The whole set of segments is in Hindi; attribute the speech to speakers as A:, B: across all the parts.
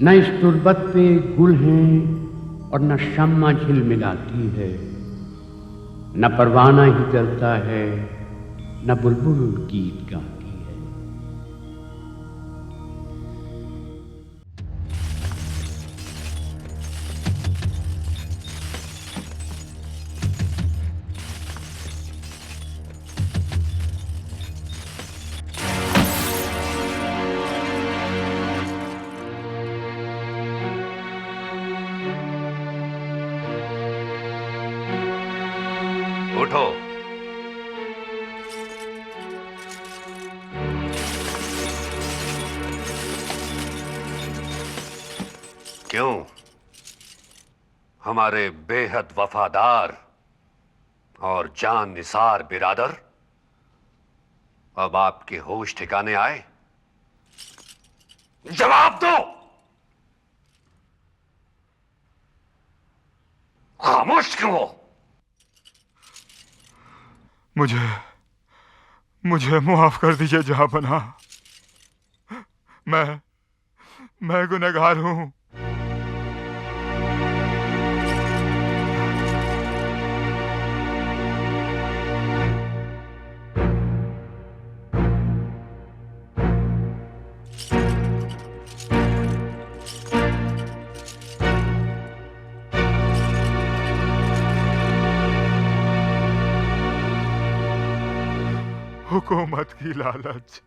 A: न इस तुरबत पे गुल हैं और न शम्मा झिलमिलाती है, न परवाना ही जलता है न बुलबुल गीत गाती है।
B: उठो। क्यों? हमारे बेहद वफादार और जान निसार बिरादर, अब आपके होश ठिकाने आए? जवाब दो। खामोश क्यों हो?
C: मुझे माफ कर दीजिए जहांपनाह। मैं गुनहगार हूं। हुकूमत की लालच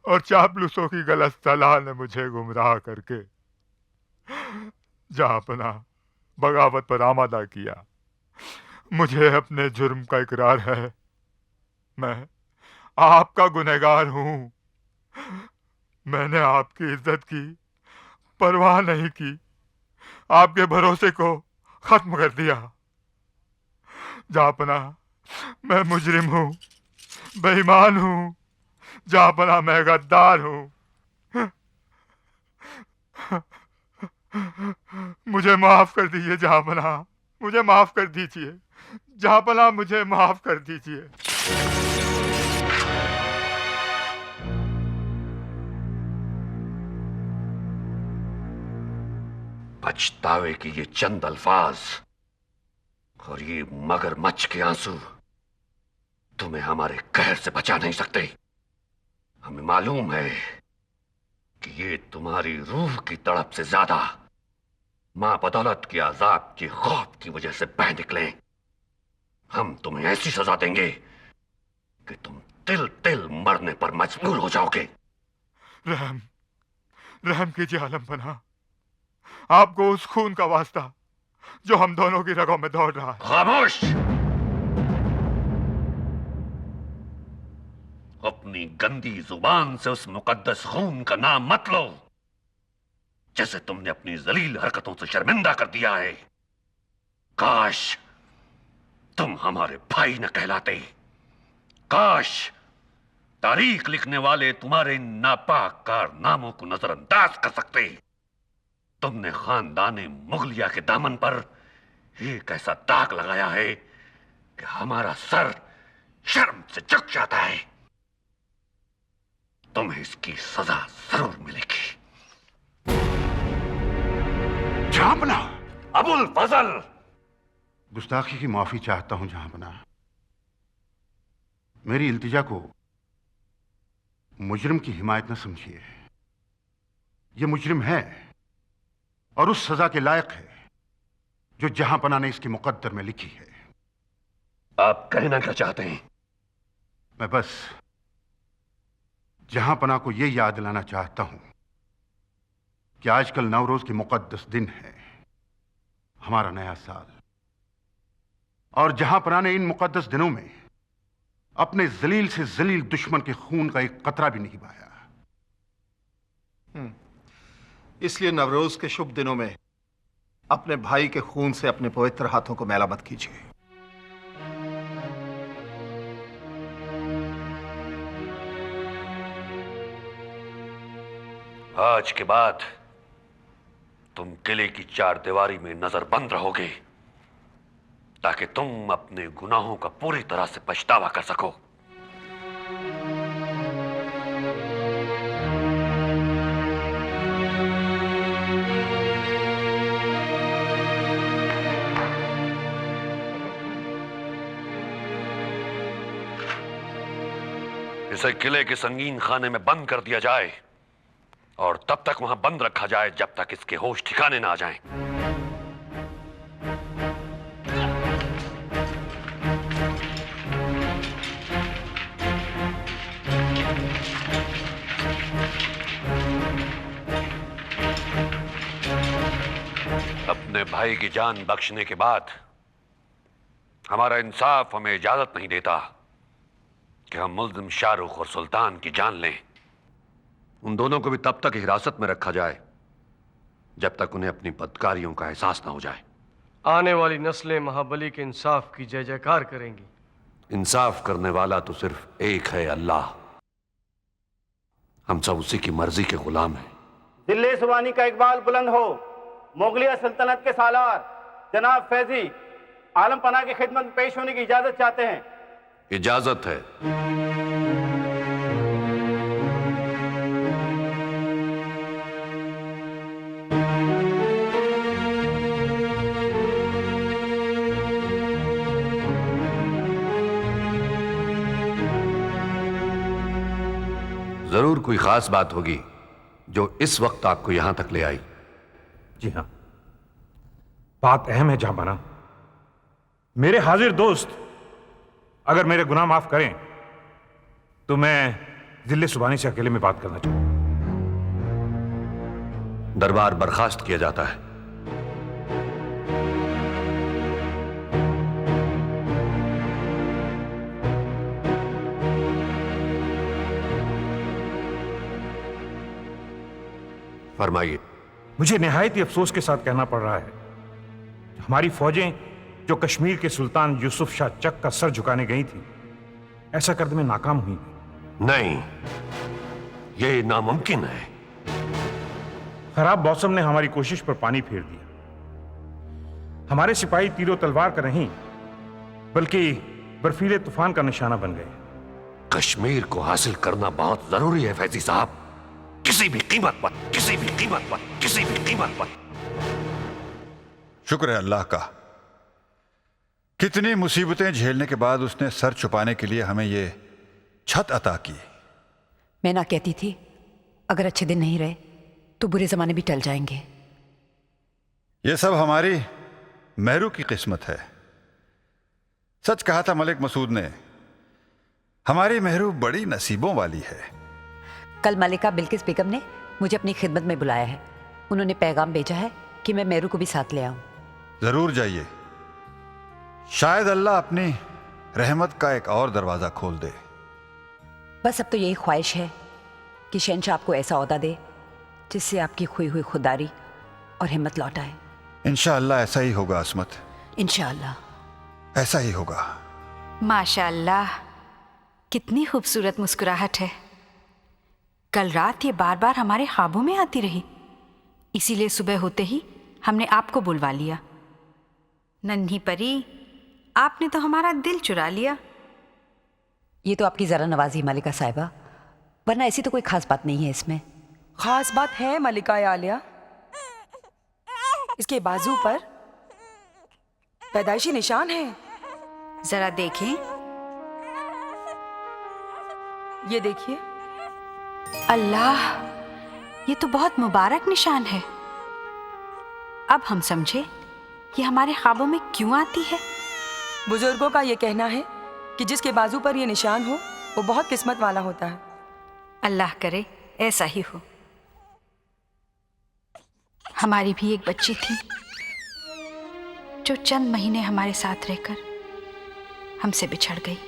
C: और चापलूसों की गलत सलाह ने मुझे गुमराह करके जहांपनाह बगावत पर आमादा किया। मुझे अपने जुर्म का इकरार है। मैं आपका गुनहगार हूं। मैंने आपकी इज्जत की परवाह नहीं की, आपके भरोसे को खत्म कर दिया। जहांपनाह मैं मुजरिम हूं, बेईमान हूं। जहांपनाह मैं गद्दार हूं। मुझे माफ कर दीजिए जहांपनाह, मुझे माफ कर दीजिए जहांपनाह, मुझे माफ कर दीजिए।
B: पछतावे की ये चंद अल्फाज और ये मगरमच्छ के आंसू तुम्हें हमारे कहर से बचा नहीं सकते। हमें मालूम है कि ये तुम्हारी रूह की तड़प से ज्यादा मां बदौलत के अजाब के खौफ की वजह से बह निकले। हम तुम्हें ऐसी सजा देंगे कि तुम तिल तिल मरने पर मजबूर हो जाओगे।
C: रहम कीजिए आलमपनाह, आपको उस खून का वास्ता जो हम दोनों की रगों में दौड़ रहा है।
B: खामोश! अपनी गंदी जुबान से उस मुकद्दस खून का नाम मत लो, जैसे तुमने अपनी जलील हरकतों से शर्मिंदा कर दिया है। काश तुम हमारे भाई न कहलाते। काश तारीख लिखने वाले तुम्हारे इन नापाक कारनामों को नजरअंदाज कर सकते। तुमने खानदाने मुगलिया के दामन पर एक ऐसा दाग लगाया है कि हमारा सर शर्म से झुक जाता है। तुम्हें इसकी सजा जरूर मिलेगी।
D: जहांपनाह!
B: अबुल फजल!
D: गुस्ताखी की माफी चाहता हूं जहांपनाह। मेरी इल्तिजा को मुजरिम की हिमायत न समझिए। यह मुजरिम है और उस सजा के लायक है जो जहांपनाह ने इसके मुकद्दर में लिखी है।
B: आप कहना क्या चाहते हैं?
D: मैं बस जहांपनाह को यह याद दिलाना चाहता हूं कि आजकल नवरोज के मुकद्दस दिन है, हमारा नया साल। और जहांपनाह ने इन मुकद्दस दिनों में अपने जलील से जलील दुश्मन के खून का एक कतरा भी नहीं बहाया।
E: इसलिए नवरोज के शुभ दिनों में अपने भाई के खून से अपने पवित्र हाथों को मैला मत कीजिए।
B: आज के बाद तुम किले की चार दीवारी में नजर बंद रहोगे ताकि तुम अपने गुनाहों का पूरी तरह से पछतावा कर सको। इसे किले के संगीन खाने में बंद कर दिया जाए और तब तक वहां बंद रखा जाए जब तक इसके होश ठिकाने ना आ जाएं। अपने भाई की जान बख्शने के बाद हमारा इंसाफ हमें इजाजत नहीं देता कि हम मुल्जिम शाहरुख और सुल्तान की जान लें। उन दोनों को भी तब तक हिरासत में रखा जाए जब तक उन्हें अपनी बदकारियों का एहसास ना हो जाए।
F: आने वाली नस्लें महाबली के इंसाफ की जय जयकार करेंगी।
B: इंसाफ करने वाला तो सिर्फ एक है, अल्लाह। हम सब उसी की मर्जी के गुलाम हैं।
G: दिल्ली सुबानी का इकबाल बुलंद हो। मुगलिया सल्तनत के सालार जनाब फैजी आलम पना की खिदमत में पेश होने की इजाजत चाहते हैं।
B: इजाजत है। जरूर कोई खास बात होगी जो इस वक्त आपको यहां तक ले आई।
H: जी हाँ, बात अहम है जहांपनाह। मेरे हाजिर दोस्त अगर मेरे गुनाह माफ करें तो मैं दिल्ली सुबानी से अकेले में बात करना चाहूंगा।
B: दरबार बर्खास्त किया जाता है। फरमाइए।
H: मुझे निहायत ही अफसोस के साथ कहना पड़ रहा है, हमारी फौजें जो कश्मीर के सुल्तान यूसुफ शाह चक का सर झुकाने गई थी, ऐसा करने में नाकाम हुई।
B: नहीं, यह नामुमकिन है।
H: खराब मौसम ने हमारी कोशिश पर पानी फेर दिया। हमारे सिपाही तीरों तलवार का नहीं बल्कि बर्फीले तूफान का निशाना बन गए।
B: कश्मीर को हासिल करना बहुत जरूरी है फैजी साहब, किसी भी कीमत पर, किसी भी कीमत पर, किसी भी कीमत पर।
C: शुक्र है अल्लाह का, कितनी मुसीबतें झेलने के बाद उसने सर छुपाने के लिए हमें ये छत अता की।
I: मैं ना कहती थी अगर अच्छे दिन नहीं रहे तो बुरे जमाने भी टल जाएंगे।
C: ये सब हमारी मेहरू की किस्मत है। सच कहा था मलिक मसूद ने, हमारी मेहरू बड़ी नसीबों वाली है।
I: कल मलिका बिल्किस बेगम ने मुझे अपनी खिदमत में बुलाया है। उन्होंने पैगाम भेजा है कि मैं मेहरू को भी साथ ले आऊं।
C: जरूर जाइए, शायद अल्लाह अपनी रहमत का एक और दरवाजा खोल दे।
I: बस अब तो यही ख्वाहिश है कि शहंशाह आपको ऐसा ओहदा दे जिससे आपकी खोई हुई खुदारी और हिम्मत लौट आए।
C: इंशाअल्लाह ऐसा ही होगा अस्मत,
I: इंशाअल्लाह
C: ऐसा ही होगा।
J: माशाअल्लाह, कितनी खूबसूरत मुस्कुराहट है। कल रात ये बार बार हमारे ख्वाबों में आती रही, इसीलिए सुबह होते ही हमने आपको बुलवा लिया। नन्ही परी, आपने तो हमारा दिल चुरा लिया।
I: ये तो आपकी जरा नवाजी मलिका साहिबा, वरना ऐसी तो कोई खास बात नहीं है इसमें।
K: खास बात है मलिका आलिया, इसके बाजू पर पैदाइशी निशान है।
J: जरा देखें।
K: ये देखिए।
J: अल्लाह, ये तो बहुत मुबारक निशान है। अब हम समझे कि हमारे ख्वाबों में क्यों आती है।
K: बुजुर्गों का ये कहना है कि जिसके बाजू पर ये निशान हो वो बहुत किस्मत वाला होता है।
J: अल्लाह करे ऐसा ही हो। हमारी भी एक बच्ची थी जो चंद महीने हमारे साथ रहकर हमसे बिछड़ गई।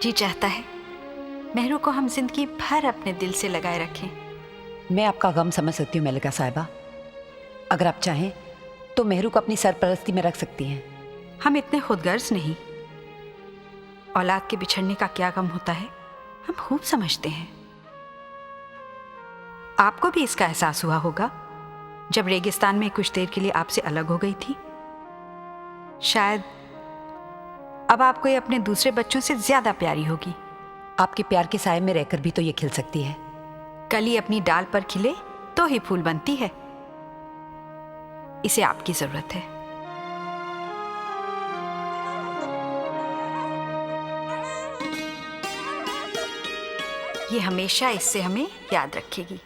J: जी चाहता है मेहरू को हम जिंदगी भर अपने दिल से लगाए रखें।
I: मैं आपका गम समझ सकती हूँ मलिका साहिबा। अगर आप चाहें तो मेहरू को अपनी सरपरस्ती में रख सकती हैं।
J: हम इतने खुदगर्ज नहीं। औलाद के बिछड़ने का क्या गम होता है हम खूब समझते हैं। आपको भी इसका एहसास हुआ होगा जब रेगिस्तान में कुछ देर के लिए आपसे अलग हो गई थी। शायद अब आपको ये अपने दूसरे बच्चों से ज्यादा प्यारी होगी।
I: आपके प्यार के साए में रहकर भी तो ये खिल सकती है।
J: कली अपनी डाल पर खिले तो ही फूल बनती है। इसे आपकी जरूरत है। ये हमेशा इससे हमें याद रखेगी।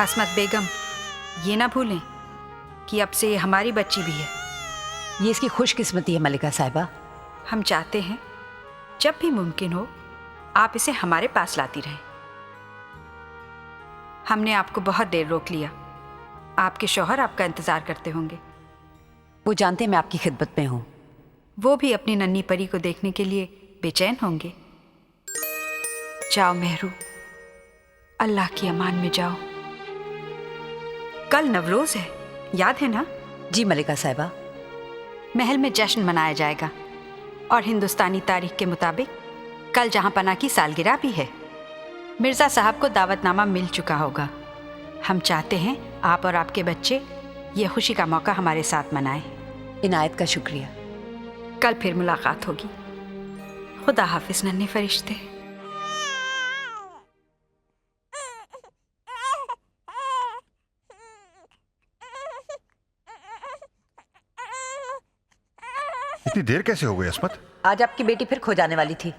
J: असमत बेगम, ये ना भूलें कि अब से ये हमारी बच्ची भी है।
I: ये इसकी खुशकिस्मती है मलिका साहिबा।
J: हम चाहते हैं जब भी मुमकिन हो आप इसे हमारे पास लाती रहें। हमने आपको बहुत देर रोक लिया। आपके शौहर आपका इंतजार करते होंगे।
I: वो जानते हैं मैं आपकी खिदमत में हूं।
J: वो भी अपनी नन्ही परी को देखने के लिए बेचैन होंगे। जाओ मेहरू, अल्लाह की अमान में जाओ। कल नवरोज है, याद है ना?
I: जी मलिका साहिबा।
J: महल में जश्न मनाया जाएगा और हिंदुस्तानी तारीख के मुताबिक कल जहांपना की सालगिरह भी है। मिर्ज़ा साहब को दावतनामा मिल चुका होगा। हम चाहते हैं आप और आपके बच्चे ये खुशी का मौका हमारे साथ मनाएं।
I: इनायत का शुक्रिया।
J: कल फिर मुलाकात होगी। खुदा हाफिज नन्हे फरिश्ते।
C: इतनी देर कैसे हो गई असमत?
I: आज आपकी बेटी फिर खो जाने वाली थी।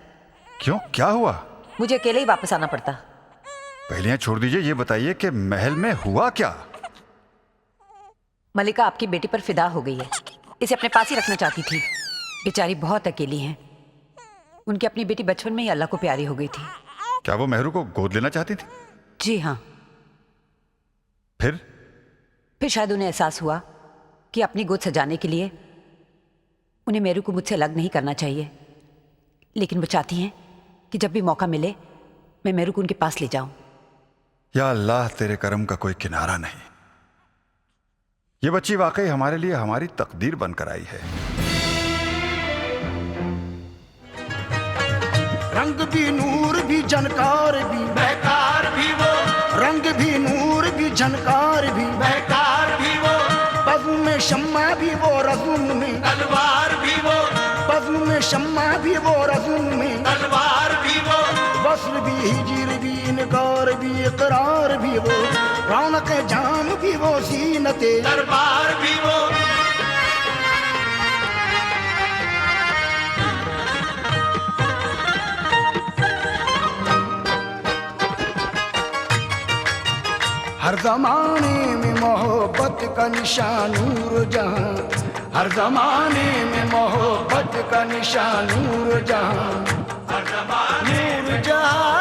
C: क्यों, क्या हुआ?
I: मुझे अकेले ही वापस आना पड़ता।
C: पहले छोड़ दीजिए, ये बताइए कि महल में हुआ क्या?
I: मलिका आपकी बेटी पर फिदा हो गई है। इसे अपने पास ही रखना चाहती थी। बेचारी बहुत अकेली हैं। उनकी अपनी बेटी बचपन में ही अल्लाह को प्यारी हो गई थी।
C: क्या वो मेहरू को गोद लेना चाहती थी?
I: जी हाँ।
C: फिर
I: शायद उन्हें एहसास हुआ कि अपनी गोद सजाने के लिए उन्हें मेहरू को मुझसे अलग नहीं करना चाहिए। लेकिन वो चाहती हैं कि जब भी मौका मिले मैं मेहरू को उनके पास ले जाऊं।
C: या अल्लाह, तेरे करम का कोई किनारा नहीं। ये बच्ची वाकई हमारे लिए हमारी तकदीर बनकर आई है।
L: रंग भी नूर भी झनकार भी बेकार भी वो, रंग भी नूर भी झनकार भी बेकार भी वो, बज़्म में शम्मा भी वो रज़्म में तलवार भी वो, बज़्म में शम्मा भी वो रज़्म में तलवार भी वो, वस्ल भी हिजर भी इनकार भी इकरार भी वो, रौनक जाम भी वो ज़ीनते दरबार भी वो। हर जमाने में मोहब्बत का निशान नूर जहां, हर जमाने में मोहब्बत का निशान नूर जहां, हर जमाने नूर जहां।